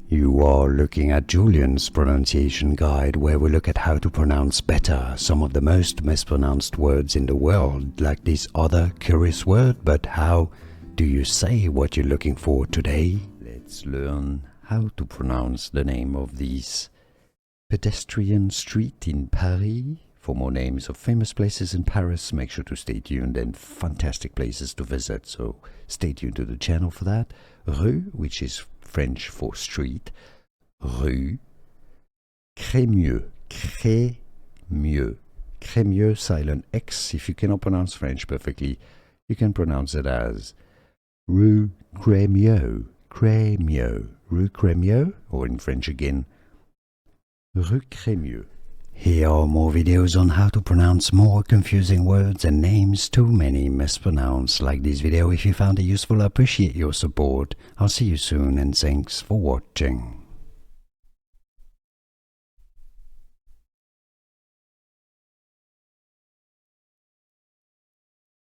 You are looking at Julian's pronunciation guide, where we look at how to pronounce better some of the most mispronounced words in the world, like this other curious word. But how do you say what you're looking for today? Let's learn how to pronounce the name of this pedestrian street in Paris. For more names of famous places in Paris, make sure to stay tuned, and fantastic places to visit, so stay tuned to the channel for that. Rue, which is French for street. Rue Crémieux. Crémieux. Crémieux, silent X. If you cannot pronounce French perfectly, you can pronounce it as Rue Crémieux. Crémieux. Rue Crémieux, or in French again, Rue Crémieux. Here are more videos on how to pronounce more confusing words and names too many mispronounced. Like this video if you found it useful. I appreciate your support. I'll see you soon, and thanks for watching.